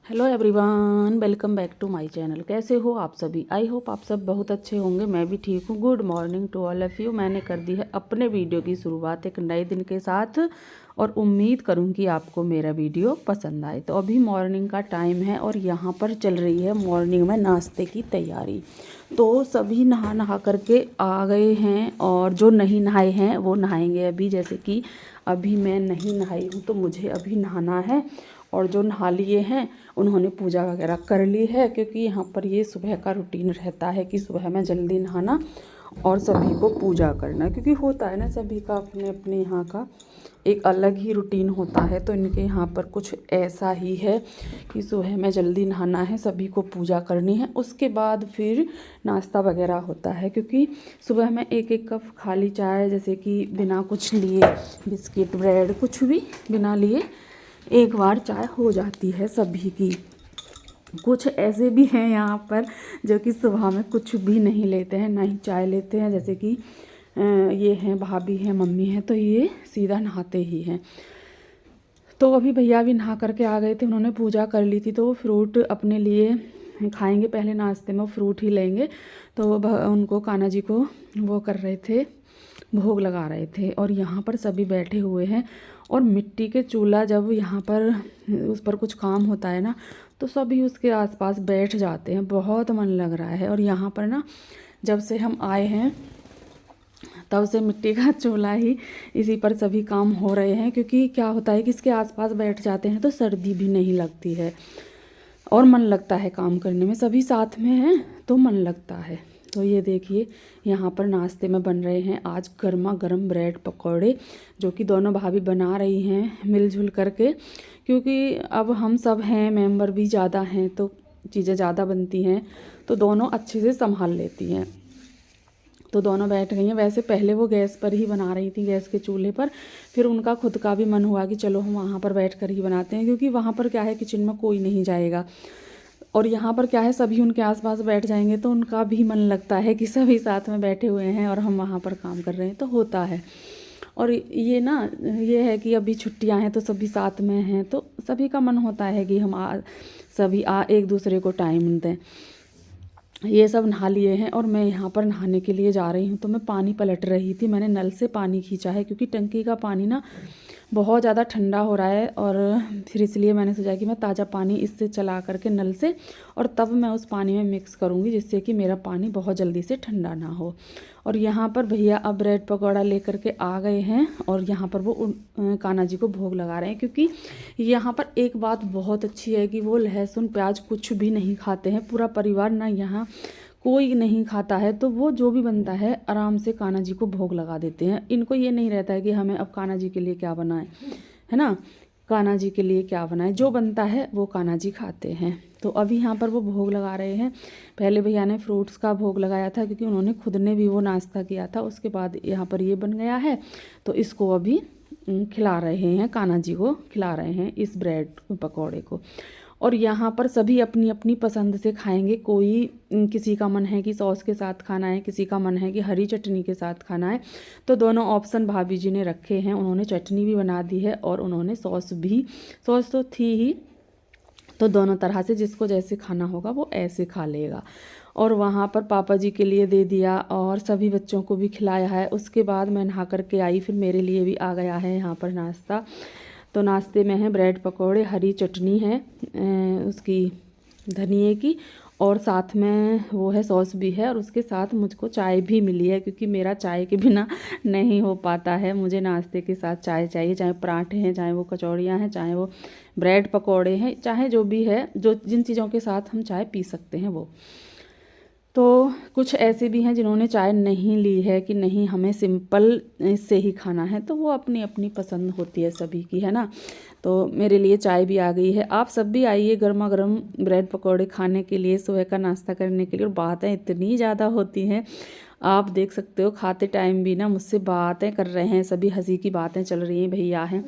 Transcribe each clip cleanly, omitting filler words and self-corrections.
Hello everyone, welcome back to my channel. कैसे हो आप सभी? आई होप आप सब बहुत अच्छे होंगे। मैं भी ठीक हूँ। Good morning to all of you. मैंने कर दी है अपने वीडियो की शुरुआत एक नए दिन के साथ और उम्मीद करूँगी आपको मेरा वीडियो पसंद आए। तो अभी मॉर्निंग का टाइम है और यहाँ पर चल रही है मॉर्निंग में नाश्ते की तैयारी। तो सभी नहा करके आ गए हैं और जो नहीं नहाए हैं वो नहाएंगे अभी। जैसे कि अभी मैं नहीं नहाई हूँ तो मुझे अभी नहाना है, और जो नहा लिए हैं उन्होंने पूजा वगैरह कर ली है, क्योंकि यहाँ पर ये सुबह का रूटीन रहता है कि सुबह में जल्दी नहाना और सभी को पूजा करना, क्योंकि होता है ना सभी का अपने अपने यहाँ का एक अलग ही रूटीन होता है। तो इनके यहाँ पर कुछ ऐसा ही है कि सुबह में जल्दी नहाना है, सभी को पूजा करनी है, उसके बाद फिर नाश्ता वगैरह होता है। क्योंकि सुबह में एक एक कप खाली चाय, जैसे कि बिना कुछ लिए बिस्किट ब्रेड कुछ भी बिना लिए एक बार चाय हो जाती है सभी की। कुछ ऐसे भी हैं यहाँ पर जो कि सुबह में कुछ भी नहीं लेते हैं, ना ही चाय लेते हैं। जैसे कि ये हैं भाभी हैं, मम्मी हैं, तो ये सीधा नहाते ही हैं। तो अभी भैया भी नहा करके आ गए थे, उन्होंने पूजा कर ली थी, तो वो फ्रूट अपने लिए खाएंगे। पहले नाश्ते में वो फ्रूट ही लेंगे। तो उनको कान्हा जी को वो कर रहे थे, भोग लगा रहे थे। और यहाँ पर सभी बैठे हुए हैं। और मिट्टी के चूल्हा जब यहाँ पर उस पर कुछ काम होता है ना, तो सभी उसके आसपास बैठ जाते हैं। बहुत मन लग रहा है। और यहाँ पर ना जब से हम आए हैं तब से मिट्टी का चूल्हा ही, इसी पर सभी काम हो रहे हैं। क्योंकि क्या होता है कि इसके आसपास बैठ जाते हैं तो सर्दी भी नहीं लगती है और मन लगता है काम करने में। सभी साथ में हैं तो मन लगता है। तो ये देखिए यहाँ पर नाश्ते में बन रहे हैं आज गर्मा गर्म ब्रेड पकौड़े, जो कि दोनों भाभी बना रही हैं मिलजुल करके। क्योंकि अब हम सब हैं, मेंबर भी ज़्यादा हैं, तो चीज़ें ज़्यादा बनती हैं, तो दोनों अच्छे से संभाल लेती हैं। तो दोनों बैठ गई हैं। वैसे पहले वो गैस पर ही बना रही थी, गैस के चूल्हे पर। फिर उनका खुद का भी मन हुआ कि चलो हम वहाँ पर बैठ कर ही बनाते हैं, क्योंकि वहाँ पर क्या है किचन में कोई नहीं जाएगा। और यहाँ पर क्या है सभी उनके आसपास बैठ जाएंगे तो उनका भी मन लगता है कि सभी साथ में बैठे हुए हैं और हम वहाँ पर काम कर रहे हैं, तो होता है। और ये ना ये है कि अभी छुट्टियाँ हैं तो सभी साथ में हैं, तो सभी का मन होता है कि हम सभी एक दूसरे को टाइम दें। ये सब नहा लिए हैं और मैं यहाँ पर नहाने के लिए जा रही हूँ। तो मैं पानी पलट रही थी, मैंने नल से पानी खींचा है, क्योंकि टंकी का पानी ना बहुत ज़्यादा ठंडा हो रहा है। और फिर इसलिए मैंने सोचा कि मैं ताज़ा पानी इससे चला करके नल से, और तब मैं उस पानी में मिक्स करूँगी, जिससे कि मेरा पानी बहुत जल्दी से ठंडा ना हो। और यहाँ पर भैया अब ब्रेड पकौड़ा लेकर के आ गए हैं और यहाँ पर वो कान्हा जी को भोग लगा रहे हैं। क्योंकि यहाँ पर एक बात बहुत अच्छी है कि वो लहसुन प्याज कुछ भी नहीं खाते हैं, पूरा परिवार ना, यहाँ कोई नहीं खाता है। तो वो जो भी बनता है आराम से कान्हा जी को भोग लगा देते हैं। इनको ये नहीं रहता है कि हमें अब कान्हा जी के लिए क्या बनाएं, है ना, कान्हा जी के लिए क्या बनाएं, जो बनता है वो कान्हा जी खाते हैं। तो अभी यहाँ पर वो भोग लगा रहे हैं। पहले भैया ने फ्रूट्स का भोग लगाया था, क्योंकि उन्होंने खुद ने भी वो नाश्ता किया था। उसके बाद यहाँ पर ये बन गया है, तो इसको अभी खिला रहे हैं, कान्हा जी को खिला रहे हैं इस ब्रेड पकौड़े को। और यहाँ पर सभी अपनी अपनी पसंद से खाएंगे। कोई किसी का मन है कि सॉस के साथ खाना है, किसी का मन है कि हरी चटनी के साथ खाना है। तो दोनों ऑप्शन भाभी जी ने रखे हैं। उन्होंने चटनी भी बना दी है और उन्होंने सॉस भी, सॉस तो थी ही, तो दोनों तरह से जिसको जैसे खाना होगा वो ऐसे खा लेगा। और वहाँ पर पापा जी के लिए दे दिया और सभी बच्चों को भी खिलाया है। उसके बाद मैं नहा करके आई, फिर मेरे लिए भी आ गया है यहाँ पर नाश्ता। तो नाश्ते में है ब्रेड पकौड़े, हरी चटनी है उसकी धनिए की, और साथ में वो है सॉस भी है, और उसके साथ मुझको चाय भी मिली है। क्योंकि मेरा चाय के बिना नहीं हो पाता है, मुझे नाश्ते के साथ चाय चाहिए। चाहे पराठे हैं, चाहे वो कचौड़ियाँ हैं, चाहे वो ब्रेड पकौड़े हैं, चाहे जो भी है, जो जिन चीज़ों के साथ हम चाय पी सकते हैं वो। तो कुछ ऐसे भी हैं जिन्होंने चाय नहीं ली है कि नहीं हमें सिंपल से ही खाना है, तो वो अपनी अपनी पसंद होती है सभी की, है ना। तो मेरे लिए चाय भी आ गई है। आप सब भी आइए गर्मा गर्म ब्रेड पकौड़े खाने के लिए, सुबह का नाश्ता करने के लिए। और बातें इतनी ज़्यादा होती हैं, आप देख सकते हो, खाते टाइम भी ना मुझसे बातें कर रहे हैं, सभी हंसी की बातें चल रही हैं। भैया हैं,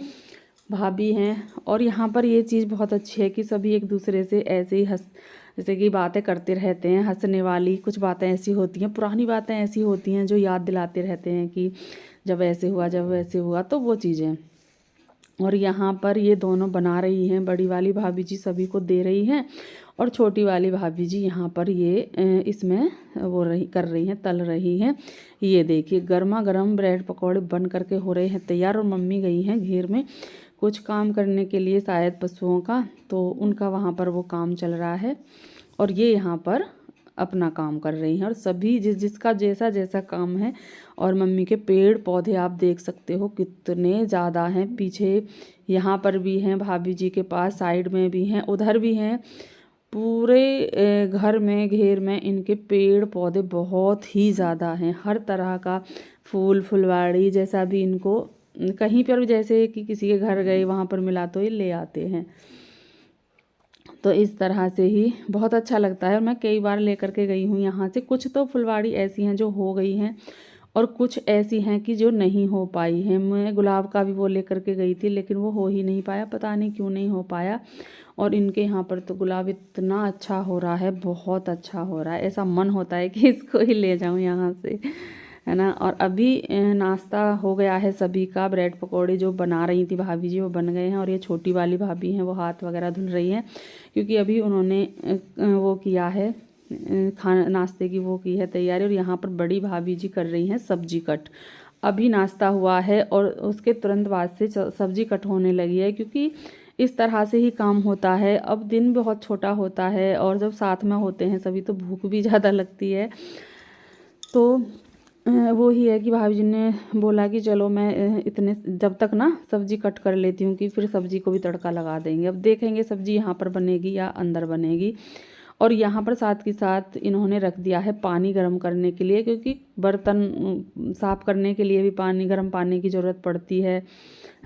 भाभी हैं। और यहाँ पर ये चीज़ बहुत अच्छी है कि सभी एक दूसरे से ऐसे ही जैसे कि बातें करते रहते हैं, हंसने वाली कुछ बातें ऐसी होती हैं, पुरानी बातें ऐसी होती हैं जो याद दिलाते रहते हैं कि जब ऐसे हुआ, जब वैसे हुआ। तो वो चीज़ें और यहाँ पर ये दोनों बना रही हैं, बड़ी वाली भाभी जी सभी को दे रही हैं और छोटी वाली भाभी जी यहाँ पर ये इसमें वो कर रही हैं, तल रही हैं। ये देखिए गर्मा गर्म ब्रेड पकौड़े बन करके हो रहे हैं तैयार। और मम्मी गई हैं घेर में कुछ काम करने के लिए, शायद पशुओं का, तो उनका वहाँ पर वो काम चल रहा है और ये यहाँ पर अपना काम कर रही हैं। और सभी जिसका जैसा जैसा काम है। और मम्मी के पेड़ पौधे आप देख सकते हो कितने ज़्यादा हैं। पीछे यहाँ पर भी हैं भाभी जी के पास, साइड में भी हैं, उधर भी हैं। पूरे घर में घेर में इनके पेड़ पौधे बहुत ही ज़्यादा हैं। हर तरह का फूल फुलवाड़ी जैसा भी इनको कहीं पर भी, जैसे कि किसी के घर गए वहाँ पर मिला तो ये ले आते हैं। तो इस तरह से ही बहुत अच्छा लगता है। और मैं कई बार लेकर के गई हूँ यहाँ से। कुछ तो फुलवाड़ी ऐसी हैं जो हो गई हैं और कुछ ऐसी हैं कि जो नहीं हो पाई हैं। मैं गुलाब का भी वो लेकर के गई थी लेकिन वो हो ही नहीं पाया, पता नहीं क्यों नहीं हो पाया। और इनके यहाँ पर तो गुलाब इतना अच्छा हो रहा है, बहुत अच्छा हो रहा है, ऐसा मन होता है कि इसको ही ले जाऊँ यहाँ से, है ना। और अभी नाश्ता हो गया है सभी का। ब्रेड पकौड़े जो बना रही थी भाभी जी वो बन गए हैं। और ये छोटी वाली भाभी हैं वो हाथ वगैरह धुल रही हैं क्योंकि अभी उन्होंने वो किया है खाना, नाश्ते की वो की है तैयारी। और यहाँ पर बड़ी भाभी जी कर रही हैं सब्जी कट। अभी नाश्ता हुआ है और उसके तुरंत बाद से सब्जी कट होने लगी है क्योंकि इस तरह से ही काम होता है। अब दिन बहुत छोटा होता है और जब साथ में होते हैं सभी तो भूख भी ज़्यादा लगती है। तो वो ही है कि भाभी जी ने बोला कि चलो मैं इतने जब तक ना सब्जी कट कर लेती हूँ कि फिर सब्जी को भी तड़का लगा देंगे। अब देखेंगे सब्जी यहाँ पर बनेगी या अंदर बनेगी। और यहाँ पर साथ के साथ इन्होंने रख दिया है पानी गर्म करने के लिए क्योंकि बर्तन साफ़ करने के लिए भी गर्म पानी की ज़रूरत पड़ती है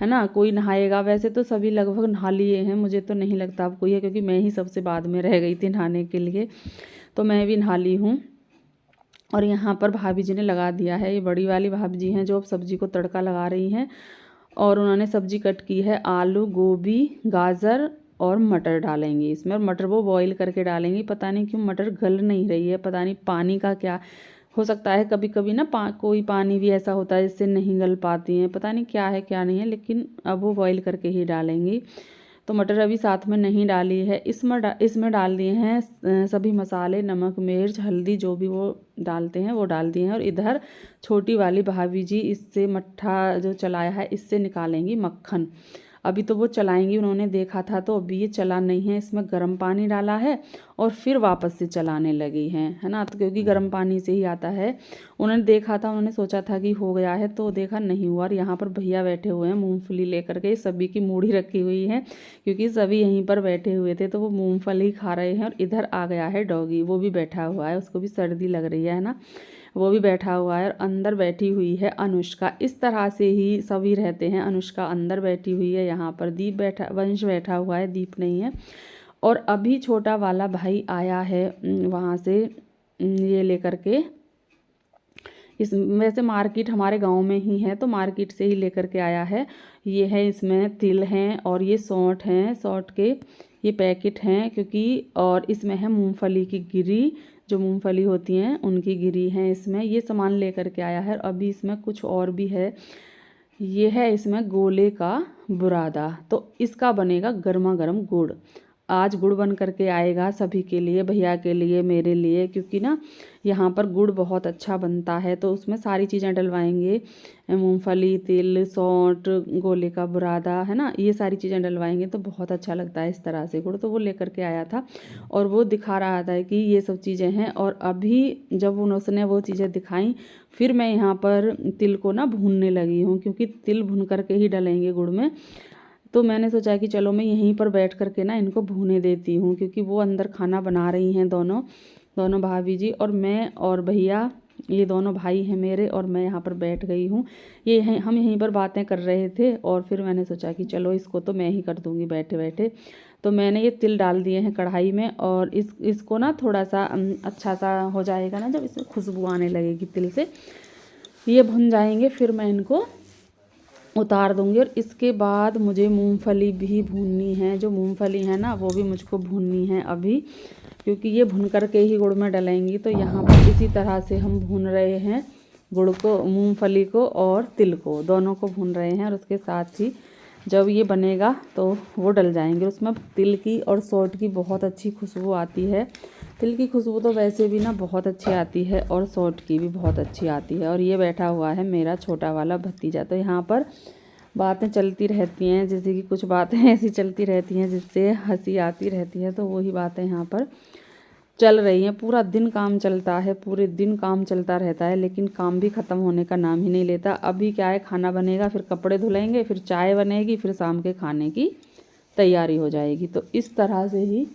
ना। कोई नहाएगा, वैसे तो सभी लगभग नहा लिए हैं, मुझे तो नहीं लगता अब कोई है क्योंकि मैं ही सबसे बाद में रह गई थी नहाने के लिए, तो मैं भी नहा ली हूँ। और यहाँ पर भाभी जी ने लगा दिया है, ये बड़ी वाली भाभी जी हैं जो अब सब्जी को तड़का लगा रही हैं। और उन्होंने सब्जी कट की है, आलू गोभी गाजर और मटर डालेंगी इसमें। और मटर वो बॉईल करके डालेंगी। पता नहीं क्यों मटर गल नहीं रही है, पता नहीं पानी का क्या हो सकता है। कभी कभी ना कोई पानी भी ऐसा होता है जिससे नहीं गल पाती हैं, पता नहीं क्या है क्या नहीं है, लेकिन अब वो बॉईल करके ही डालेंगी। तो मटर अभी साथ में नहीं डाली है। इसमें डाल दिए हैं सभी मसाले, नमक मिर्च हल्दी जो भी वो डालते हैं वो डाल दिए हैं। और इधर छोटी वाली भाभी जी इससे मट्ठा जो चलाया है इससे निकालेंगी मक्खन। अभी तो वो चलाएंगी, उन्होंने देखा था तो अभी ये चला नहीं है। इसमें गर्म पानी डाला है और फिर वापस से चलाने लगी हैं, है ना। तो क्योंकि गर्म पानी से ही आता है, उन्होंने देखा था, उन्होंने सोचा था कि हो गया है तो देखा नहीं हुआ। और यहाँ पर भैया बैठे हुए हैं मूंगफली लेकर के, सभी की मूढ़ी रखी हुई है क्योंकि सभी यहीं पर बैठे हुए थे तो वो मूंगफली खा रहे हैं। और इधर आ गया है डॉगी, वो भी बैठा हुआ है, उसको भी सर्दी लग रही है ना, वो भी बैठा हुआ है। और अंदर बैठी हुई है अनुष्का। इस तरह से ही सभी रहते हैं। अनुष्का अंदर बैठी हुई है, यहाँ पर वंश बैठा हुआ है, दीप नहीं है। और अभी छोटा वाला भाई आया है वहाँ से ये लेकर के, इस वैसे मार्केट हमारे गांव में ही है तो मार्केट से ही लेकर के आया है। ये है, इसमें तिल हैं और ये सौंठ हैं, सौंठ के ये पैकेट हैं क्योंकि, और इसमें है मूंगफली की गिरी, जो मूंगफली होती हैं उनकी गिरी हैं इसमें। ये सामान लेकर के आया है। अभी इसमें कुछ और भी है, ये है इसमें गोले का बुरादा, तो इसका बनेगा गर्मा गर्म गुड़। आज गुड़ बन करके आएगा सभी के लिए, भैया के लिए, मेरे लिए, क्योंकि ना यहाँ पर गुड़ बहुत अच्छा बनता है। तो उसमें सारी चीज़ें डलवाएंगे, मूंगफली तिल सौंठ गोले का बुरादा, है ना, ये सारी चीज़ें डलवाएंगे तो बहुत अच्छा लगता है इस तरह से गुड़। तो वो लेकर के आया था और वो दिखा रहा था कि ये सब चीज़ें हैं। और अभी जब उसने वो चीज़ें दिखाई फिर मैं यहाँ पर तिल को ना भूनने लगी हूँ क्योंकि तिल भून करके ही डलेंगे गुड़ में। तो मैंने सोचा कि चलो मैं यहीं पर बैठ करके ना इनको भूने देती हूँ क्योंकि वो अंदर खाना बना रही हैं दोनों भाभी जी, और मैं और भैया, ये दोनों भाई हैं मेरे, और मैं यहाँ पर बैठ गई हूँ। हम यहीं पर बातें कर रहे थे और फिर मैंने सोचा कि चलो इसको तो मैं ही कर दूँगी बैठे बैठे। तो मैंने ये तिल डाल दिए हैं कढ़ाई में और इसको ना थोड़ा सा अच्छा सा हो जाएगा ना, जब इसमें खुशबू आने लगेगी तिल से, ये भुन जाएंगे फिर मैं इनको उतार दूंगी। और इसके बाद मुझे मूंगफली भी भूननी है, जो मूंगफली है ना वो भी मुझको भूननी है अभी, क्योंकि ये भून करके ही गुड़ में डलेंगी। तो यहाँ पर इसी तरह से हम भून रहे हैं गुड़ को, मूंगफली को और तिल को, दोनों को भून रहे हैं। और उसके साथ ही जब ये बनेगा तो वो डल जाएंगे। उसमें तिल की और सौंठ की बहुत अच्छी खुशबू आती है। तिल की खुशबू तो वैसे भी ना बहुत अच्छी आती है और सौंठ की भी बहुत अच्छी आती है। और ये बैठा हुआ है मेरा छोटा वाला भतीजा। तो यहाँ पर बातें चलती रहती हैं, जैसे कि कुछ बातें ऐसी चलती रहती हैं जिससे हंसी आती रहती है। तो वही बातें यहाँ पर चल रही हैं। पूरा दिन काम चलता है, पूरे दिन काम चलता रहता है, लेकिन काम भी ख़त्म होने का नाम ही नहीं लेता। अभी क्या है, खाना बनेगा, फिर कपड़े धुलेंगे, फिर चाय बनेगी, फिर शाम के खाने की तैयारी हो जाएगी। तो इस तरह से ही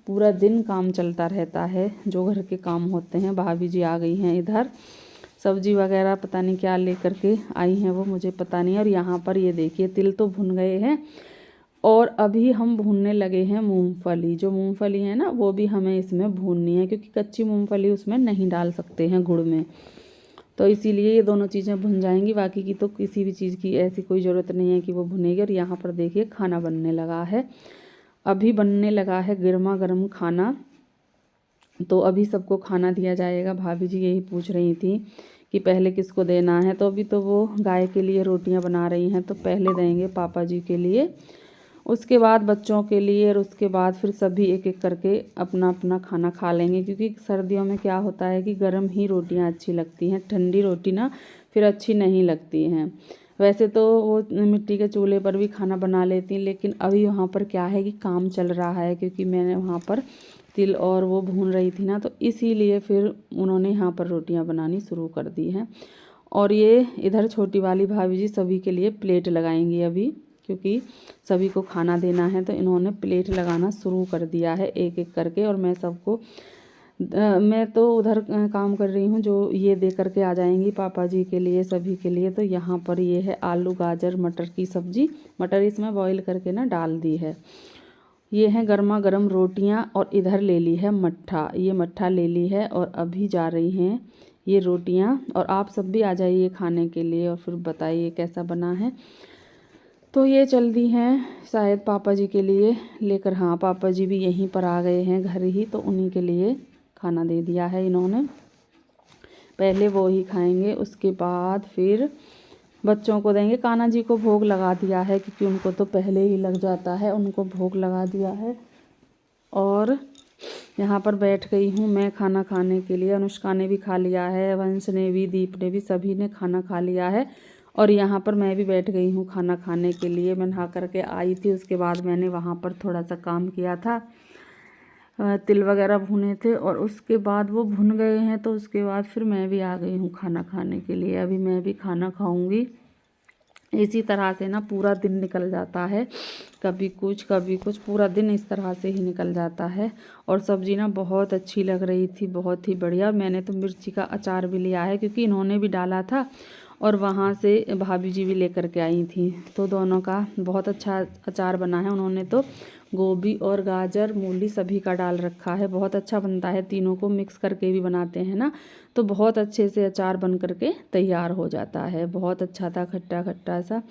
पूरा दिन काम चलता रहता है। जो घर के काम होते हैं, भाभी जी आ गई हैं इधर, सब्जी वगैरह पता नहीं क्या लेकर के आई हैं, वो मुझे पता नहीं। और यहाँ पर ये देखिए तिल तो भुन गए हैं और अभी हम भूनने लगे हैं मूंगफली। जो मूंगफली है ना, वो भी हमें इसमें भूननी है, क्योंकि कच्ची मूंगफली उसमें नहीं डाल सकते हैं गुड़ में। तो इसीलिए ये दोनों चीज़ें भुन जाएंगी, बाकी की तो किसी भी चीज़ की ऐसी कोई ज़रूरत नहीं है कि वो भुनेगी। और यहाँ पर देखिए खाना बनने लगा है, अभी बनने लगा है गर्मा गर्म खाना। तो अभी सबको खाना दिया जाएगा। भाभी जी यही पूछ रही थी कि पहले किसको देना है। तो अभी तो वो गाय के लिए रोटियां बना रही हैं, तो पहले देंगे पापा जी के लिए, उसके बाद बच्चों के लिए, और उसके बाद फिर सभी एक एक करके अपना अपना खाना खा लेंगे। क्योंकि सर्दियों में क्या होता है कि गर्म ही रोटियां अच्छी लगती हैं, ठंडी रोटी ना फिर अच्छी नहीं लगती हैं। वैसे तो वो मिट्टी के चूल्हे पर भी खाना बना लेती, लेकिन अभी वहाँ पर क्या है कि काम चल रहा है, क्योंकि मैंने वहाँ पर तिल और वो भून रही थी ना, तो इसीलिए फिर उन्होंने यहाँ पर रोटियाँ बनानी शुरू कर दी हैं। और ये इधर छोटी वाली भाभी जी सभी के लिए प्लेट लगाएंगी अभी, क्योंकि सभी को खाना देना है। तो इन्होंने प्लेट लगाना शुरू कर दिया है एक एक करके। और मैं सबको मैं तो उधर काम कर रही हूँ, जो ये दे करके आ जाएंगी पापा जी के लिए, सभी के लिए। तो यहाँ पर ये है आलू गाजर मटर की सब्ज़ी, मटर इसमें बॉईल करके ना डाल दी है। ये हैं गर्मा गर्म रोटियाँ, और इधर ले ली है मट्ठा, ये मट्ठा ले ली है और अभी जा रही हैं ये रोटियाँ। और आप सब भी आ जाइए खाने के लिए और फिर बताइए कैसा बना है। तो ये चल दी हैं शायद पापा जी के लिए लेकर। हाँ, पापा जी भी यहीं पर आ गए हैं घर ही, तो उन्हीं के लिए खाना दे दिया है इन्होंने। पहले वो ही खाएंगे, उसके बाद फिर बच्चों को देंगे। कान्हा जी को भोग लगा दिया है, क्योंकि उनको तो पहले ही लग जाता है, उनको भोग लगा दिया है। और यहाँ पर बैठ गई हूँ मैं खाना खाने के लिए। अनुष्का ने भी खा लिया है, वंश ने भी, दीप ने भी, सभी ने खाना खा लिया है। और यहाँ पर मैं भी बैठ गई हूँ खाना खाने के लिए। मैं नहा करके आई थी, उसके बाद मैंने वहाँ पर थोड़ा सा काम किया था, तिल वगैरह भुने थे, और उसके बाद वो भुन गए हैं। तो उसके बाद फिर मैं भी आ गई हूँ खाना खाने के लिए। अभी मैं भी खाना खाऊंगी। इसी तरह से ना पूरा दिन निकल जाता है, कभी कुछ कभी कुछ, पूरा दिन इस तरह से ही निकल जाता है। और सब्ज़ी ना बहुत अच्छी लग रही थी, बहुत ही बढ़िया। मैंने तो मिर्ची का अचार भी लिया है, क्योंकि इन्होंने भी डाला था और वहाँ से भाभी जी भी लेकर के आई थी। तो दोनों का बहुत अच्छा अचार बना है। उन्होंने तो गोभी और गाजर मूली सभी का डाल रखा है, बहुत अच्छा बनता है। तीनों को मिक्स करके भी बनाते हैं ना, तो बहुत अच्छे से अचार बन करके तैयार हो जाता है। बहुत अच्छा था, खट्टा खट्टा सा।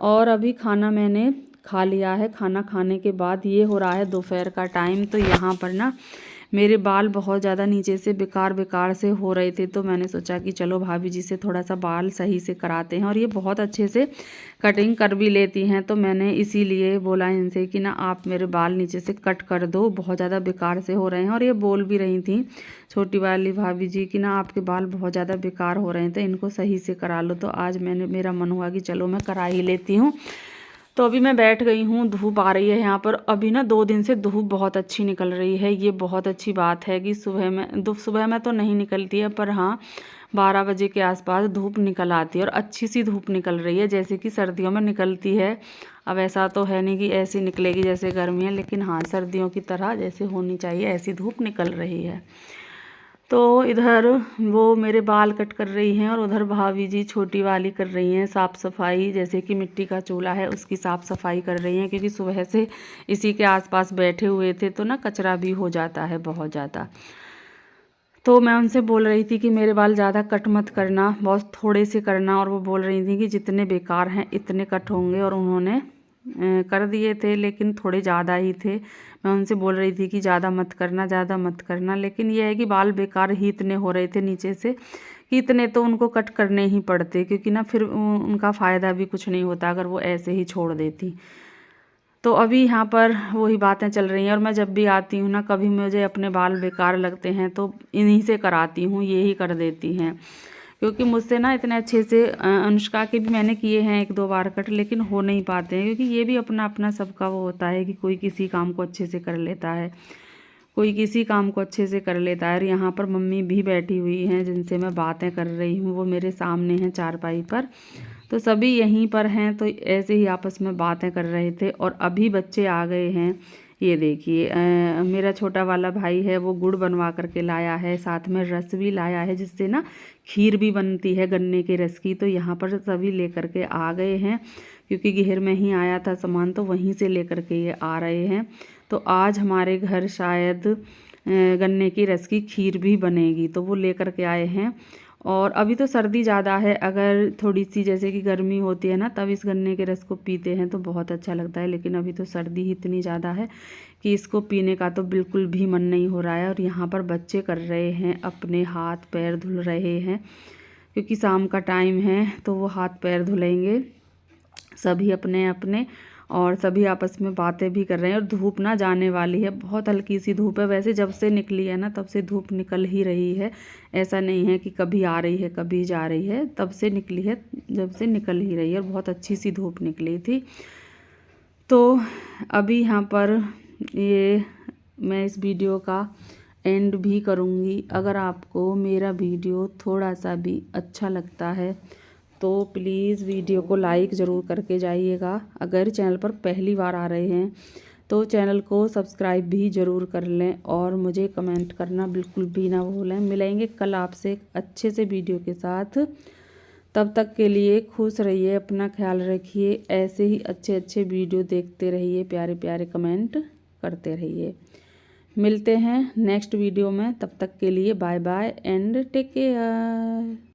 और अभी खाना मैंने खा लिया है। खाना खाने के बाद ये हो रहा है दोपहर का टाइम। तो यहाँ पर ना मेरे बाल बहुत ज़्यादा नीचे से बेकार से हो रहे थे, तो मैंने सोचा कि चलो भाभी जी से थोड़ा सा बाल सही से कराते हैं। और ये बहुत अच्छे से कटिंग कर भी लेती हैं, तो मैंने इसीलिए बोला इनसे कि ना आप मेरे बाल नीचे से कट कर दो, बहुत ज़्यादा बेकार से हो रहे हैं। और ये बोल भी रही थी छोटी वाली भाभी जी कि ना आपके बाल बहुत ज़्यादा बेकार हो रहे हैं, तो इनको सही से करा लो। तो आज मेरा मन हुआ कि चलो मैं करा ही लेती हूँ। तो अभी मैं बैठ गई हूँ, धूप आ रही है यहाँ पर। अभी ना 2 दिन से धूप बहुत अच्छी निकल रही है। ये बहुत अच्छी बात है कि सुबह में तो नहीं निकलती है, पर हाँ 12 बजे के आसपास धूप निकल आती है, और अच्छी सी धूप निकल रही है, जैसे कि सर्दियों में निकलती है। अब ऐसा तो है नहीं कि ऐसी निकलेगी जैसे गर्मी है, लेकिन हाँ सर्दियों की तरह जैसे होनी चाहिए ऐसी धूप निकल रही है। तो इधर वो मेरे बाल कट कर रही हैं, और उधर भाभी जी छोटी वाली कर रही हैं साफ़ सफाई, जैसे कि मिट्टी का चूल्हा है उसकी साफ़ सफाई कर रही हैं। क्योंकि सुबह से इसी के आसपास बैठे हुए थे, तो ना कचरा भी हो जाता है बहुत ज़्यादा। तो मैं उनसे बोल रही थी कि मेरे बाल ज़्यादा कट मत करना, बहुत थोड़े से करना। और वो बोल रही थी कि जितने बेकार हैं इतने कट होंगे, और उन्होंने कर दिए थे, लेकिन थोड़े ज़्यादा ही थे। मैं उनसे बोल रही थी कि ज़्यादा मत करना, ज़्यादा मत करना, लेकिन यह है कि बाल बेकार ही इतने हो रहे थे नीचे से कि इतने तो उनको कट करने ही पड़ते, क्योंकि ना फिर उनका फ़ायदा भी कुछ नहीं होता अगर वो ऐसे ही छोड़ देती। तो अभी यहाँ पर वही बातें चल रही हैं, और मैं जब भी आती हूँ ना, कभी मुझे अपने बाल बेकार लगते हैं तो इन्हीं से कराती हूँ, ये ही कर देती हैं। क्योंकि मुझसे ना इतने अच्छे से अनुष्का के भी मैंने किए हैं 1-2 बार कट, लेकिन हो नहीं पाते हैं, क्योंकि ये भी अपना अपना सबका वो होता है कि कोई किसी काम को अच्छे से कर लेता है, कोई किसी काम को अच्छे से कर लेता है। और यहाँ पर मम्मी भी बैठी हुई हैं जिनसे मैं बातें कर रही हूँ, वो मेरे सामने हैं चारपाई पर, तो सभी यहीं पर हैं, तो ऐसे ही आपस में बातें कर रहे थे। और अभी बच्चे आ गए हैं, ये देखिए मेरा छोटा वाला भाई है, वो गुड़ बनवा करके लाया है, साथ में रस भी लाया है, जिससे ना खीर भी बनती है गन्ने के रस की। तो यहाँ पर सभी लेकर के आ गए हैं, क्योंकि घेर में ही आया था सामान, तो वहीं से लेकर के ये आ रहे हैं। तो आज हमारे घर शायद गन्ने की रस की खीर भी बनेगी, तो वो लेकर के आए हैं। और अभी तो सर्दी ज़्यादा है, अगर थोड़ी सी जैसे कि गर्मी होती है ना, तब इस गन्ने के रस को पीते हैं तो बहुत अच्छा लगता है, लेकिन अभी तो सर्दी ही इतनी ज़्यादा है कि इसको पीने का तो बिल्कुल भी मन नहीं हो रहा है। और यहाँ पर बच्चे कर रहे हैं, अपने हाथ पैर धुल रहे हैं, क्योंकि शाम का टाइम है तो वो हाथ पैर धुलेंगे सभी अपने अपने, और सभी आपस में बातें भी कर रहे हैं। और धूप ना जाने वाली है, बहुत हल्की सी धूप है, वैसे जब से निकली है ना तब से धूप निकल ही रही है, ऐसा नहीं है कि कभी आ रही है कभी जा रही है, तब से निकली है, जब से निकल ही रही है, और बहुत अच्छी सी धूप निकली थी। तो अभी यहाँ पर ये मैं इस वीडियो का एंड भी करूँगी। अगर आपको मेरा वीडियो थोड़ा सा भी अच्छा लगता है तो प्लीज़ वीडियो को लाइक ज़रूर करके जाइएगा। अगर चैनल पर पहली बार आ रहे हैं तो चैनल को सब्सक्राइब भी ज़रूर कर लें, और मुझे कमेंट करना बिल्कुल भी ना भूलें। मिलेंगे कल आपसे एक अच्छे से वीडियो के साथ, तब तक के लिए खुश रहिए, अपना ख्याल रखिए, ऐसे ही अच्छे अच्छे वीडियो देखते रहिए, प्यारे प्यारे कमेंट करते रहिए। मिलते हैं नेक्स्ट वीडियो में, तब तक के लिए bye bye and take care.